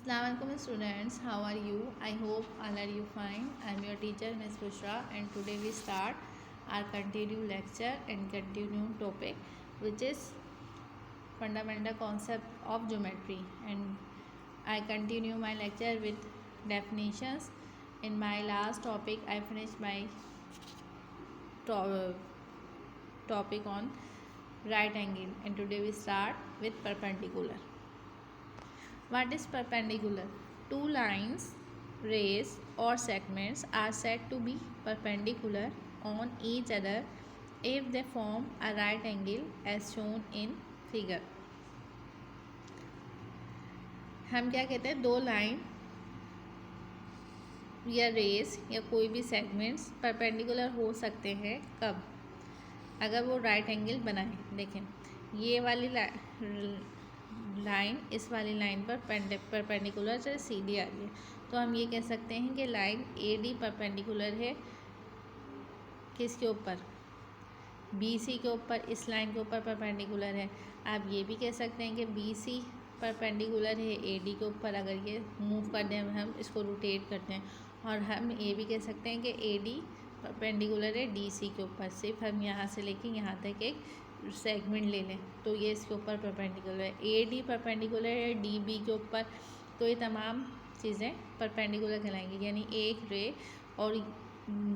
Assalamualaikum students, how are you? I hope all are you fine. I am your teacher Ms. Bushra and today we start our continued lecture and continued topic which is fundamental concept of geometry, and I continue my lecture with definitions. In my last topic I finished my topic on right angle and today we start with perpendicular. What is perpendicular? Two lines, rays or segments are said to be perpendicular on each other if they form a right angle as shown in figure. हम क्या कहते हैं, दो line या race या कोई भी segments perpendicular हो सकते हैं कब? अगर वो राइट एंगल बनाए. देखें, ये वाली लाइन इस वाली लाइन पर परपेंडिकुलर से सीधी आ रही है, तो हम ये कह सकते हैं कि लाइन ए डी परपेंडिकुलर है किसके ऊपर? बी सी के ऊपर. इस लाइन के ऊपर परपेंडिकुलर है. आप ये भी कह सकते हैं कि बी सी परपेंडिकुलर है ए डी के ऊपर. अगर ये मूव कर दें, हम इसको रोटेट करते हैं, और हम ये भी कह सकते हैं कि ए डी परपेंडिकुलर है डी सी के ऊपर. सिर्फ हम यहाँ से लेके यहाँ तक एक सेगमेंट ले लें तो ये इसके ऊपर परपेंडिकुलर है. ए डी परपेंडिकुलर है डी बी के ऊपर, तो ये तमाम चीज़ें परपेंडिकुलर कहलाएंगी. यानी एक रे और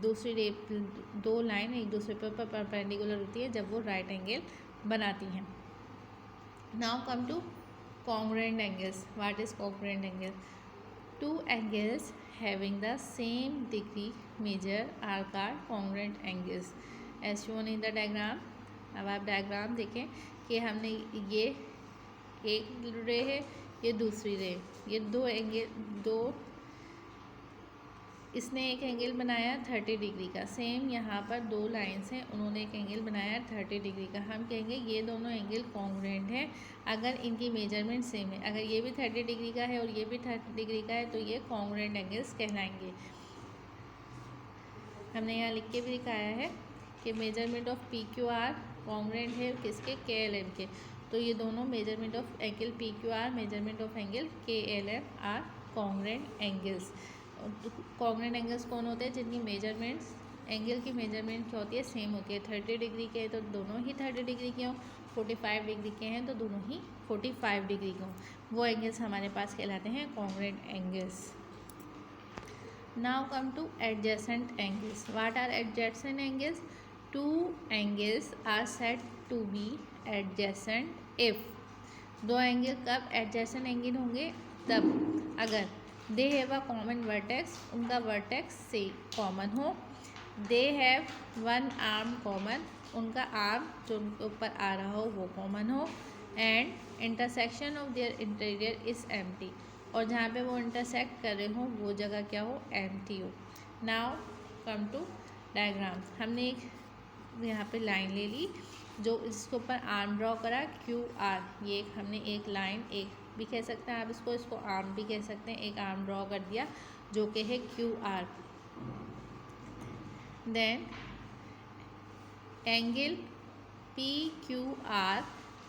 दूसरी रे, दो लाइन एक दूसरे पर परपेंडिकुलर होती है जब वो राइट एंगल बनाती हैं. Now come to congruent angles. What is congruent angle? Two angles having the same degree measure are called congruent angles as shown in the diagram. अब आप डायग्राम देखें कि हमने ये एक रे है, ये दूसरी रे, ये दो एंगल, इसने एक एंगल बनाया 30 डिग्री का. सेम यहाँ पर दो लाइन्स हैं, उन्होंने एक एंगल बनाया 30 डिग्री का. हम कहेंगे ये दोनों एंगल कॉन्ग्रुएंट हैं अगर इनकी मेजरमेंट सेम है. अगर ये भी 30 डिग्री का है और ये भी 30 डिग्री का है तो ये कॉन्ग्रुएंट एंगल्स कहलाएंगे. हमने यहाँ लिख के भी दिखाया है कि measurement of P Q R congruent है किसके? के एल एम के. तो ये दोनों measurement of angle P Q R, measurement of angle K L M are congruent angles. Congruent angles कौन होते हैं? जिनकी मेजरमेंट्स, एंगल की मेजरमेंट क्या होती है? सेम होती है. 30 डिग्री के हैं तो दोनों ही 30 डिग्री के हों, 45 डिग्री के हैं तो दोनों ही 45 डिग्री के हों. वो एंगल्स हमारे पास कहलाते हैं congruent angles. Now come to adjacent angles. What are adjacent angles? Two angles are said to be adjacent if. दो एंगल कब एडजेसेंट एंगल होंगे? तब अगर they have a common vertex, उनका वर्टेक्स से कॉमन हो. They have one arm common, उनका arm जो उनके ऊपर आ रहा हो वो कॉमन हो. And intersection of their interior is empty, और जहाँ पे वो इंटरसेक्ट कर रहे हो वो जगह क्या हो? एम्प्टी हो. Now come to diagram. हमने एक यहाँ पे लाइन ले ली जो इसके ऊपर आर्म ड्रॉ करा क्यू आर. ये हमने एक लाइन, एक भी कह सकते हैं आप इसको आर्म भी कह सकते हैं, एक आर्म ड्रॉ कर दिया जो कि है Q R. Then angle P Q R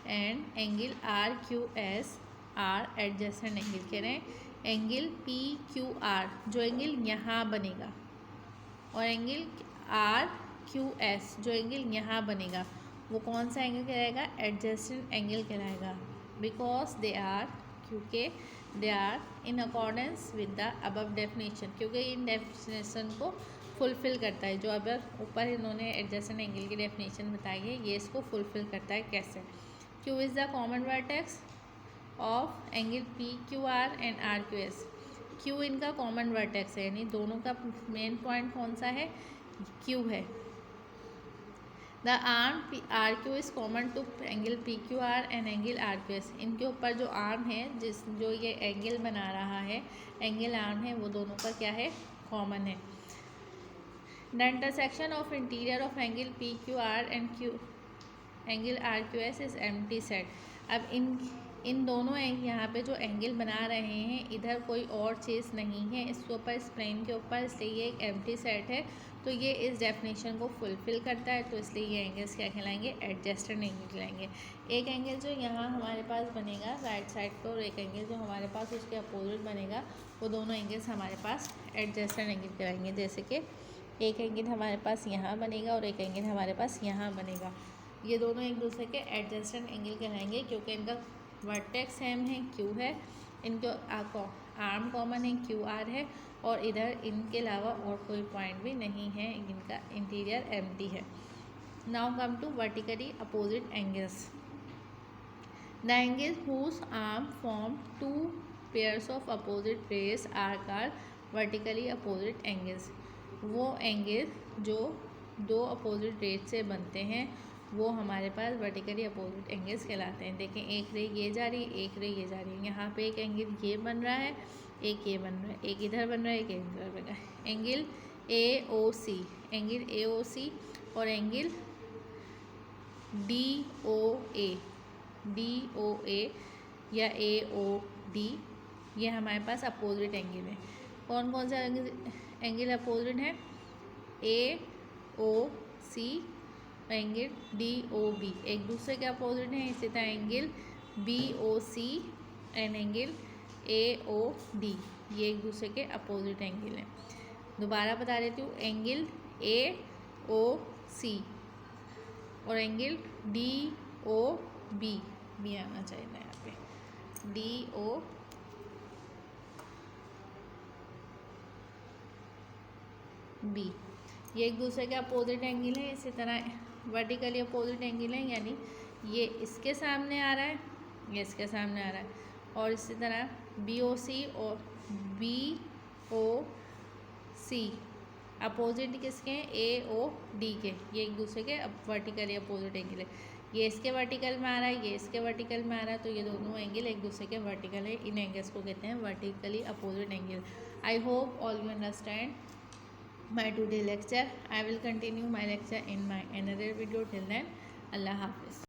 and angle R Q S are adjacent angle. कह रहे हैं एंगल पी क्यू आर जो एंगल यहाँ बनेगा, और एंगल आर क्यू एस जो एंगल यहाँ बनेगा, वो कौन सा एंगल कहलाएगा? एडजेसेंट एंगल कहलाएगा. बिकॉज दे आर, क्योंकि they are in accordance with the above definition, क्योंकि इन डेफिनेशन को फुलफ़िल करता है. जो अगर ऊपर इन्होंने एडजेसेंट एंगल की डेफिनेशन बताई है, ये इसको फुलफ़िल करता है. कैसे? Q is the common vertex of angle P Q R and R Q S. Q इनका कॉमन वर्टेक्स है, यानी दोनों का मेन पॉइंट कौन सा है? क्यू है. The arm R Q is common to angle P Q R and angle R Q S. इनके ऊपर जो आर्म है, जो ये एंगल बना रहा है, एंगल आर्म है, वो दोनों का क्या है? कॉमन है. The intersection of interior of angle P Q R and angle R Q S is empty set. अब इन दोनों यहाँ पे जो एंगल बना रहे हैं, इधर कोई और चीज़ नहीं है इसके ऊपर, इस प्लेन के ऊपर, इसलिए ये एक एम्प्टी सेट है. तो ये इस डेफिनेशन को फुलफ़िल करता है, तो इसलिए ये एंगल्स क्या कहलाएंगे, एडजेसेंट एंगल कहलाएंगे। एक एंगल जो यहाँ हमारे पास बनेगा राइट साइड पर और एक एंगल जो हमारे पास उसके अपोजिट बनेगा, वो दोनों एंगल्स हमारे पास एडजेसेंट एंगल कहलाएंगे। जैसे कि एक एंगल हमारे पास यहाँ बनेगा और एक एंगल हमारे पास यहाँ बनेगा, ये दोनों एक दूसरे के एडजेसेंट एंगल कहलाएंगे क्योंकि इनका वर्टेक्स सेम है, क्यू है, इनके आर्म कॉमन है, क्यू आर है, और इधर इनके अलावा और कोई पॉइंट भी नहीं है, इनका इंटीरियर एम्प्टी है। Now come to vertically opposite angles. The angle whose arm form two pairs of opposite rays are called vertically opposite angles. वो एंगल जो दो अपोजिट रेस से बनते हैं वो हमारे पास वर्टिकली अपोजिट एंगल्स कहलाते हैं। देखें, एक रे ये जा रही है, एक रे ये जा रही है, यहाँ पे एक एंगल ये बन रहा है, एक ये बन रहा है, एक इधर बन रहा है, एक इधर बन रहा है। Angle A O C, angle A O सी और एंगल डी ओ ए या ए ओ डी, ये हमारे पास अपोजिट एंगल है। कौन कौन सा एंगल अपोजिट है, A O C, angle D O B एक दूसरे के अपोजिट हैं। इसी तरह angle B O C and angle A O D, ये एक दूसरे के अपोजिट एंगल हैं। दोबारा बता देती हूँ, एंगल ए ओ सी और एंगल डी ओ बी, भी आना चाहिए ना यहाँ पे, डी ओ बी, ये एक दूसरे के अपोजिट एंगल है। इसी तरह वर्टिकली अपोजिट एंगल है, यानी ये इसके सामने आ रहा है, ये इसके सामने आ रहा है, और इसी तरह बी ओ सी और बी ओ सी अपोजिट किसके हैं, ए ओ डी के, ये एक दूसरे के वर्टिकली अपोजिट एंगल है। ये इसके वर्टिकल में आ रहा है, ये इसके वर्टिकल में आ रहा है, तो ये दोनों एंगल एक दूसरे के वर्टिकल है। इन एंगल्स को कहते हैं vertically opposite angle. I hope all you understand my today lecture. I will continue my lecture in my another video. Till then, Allah Hafiz.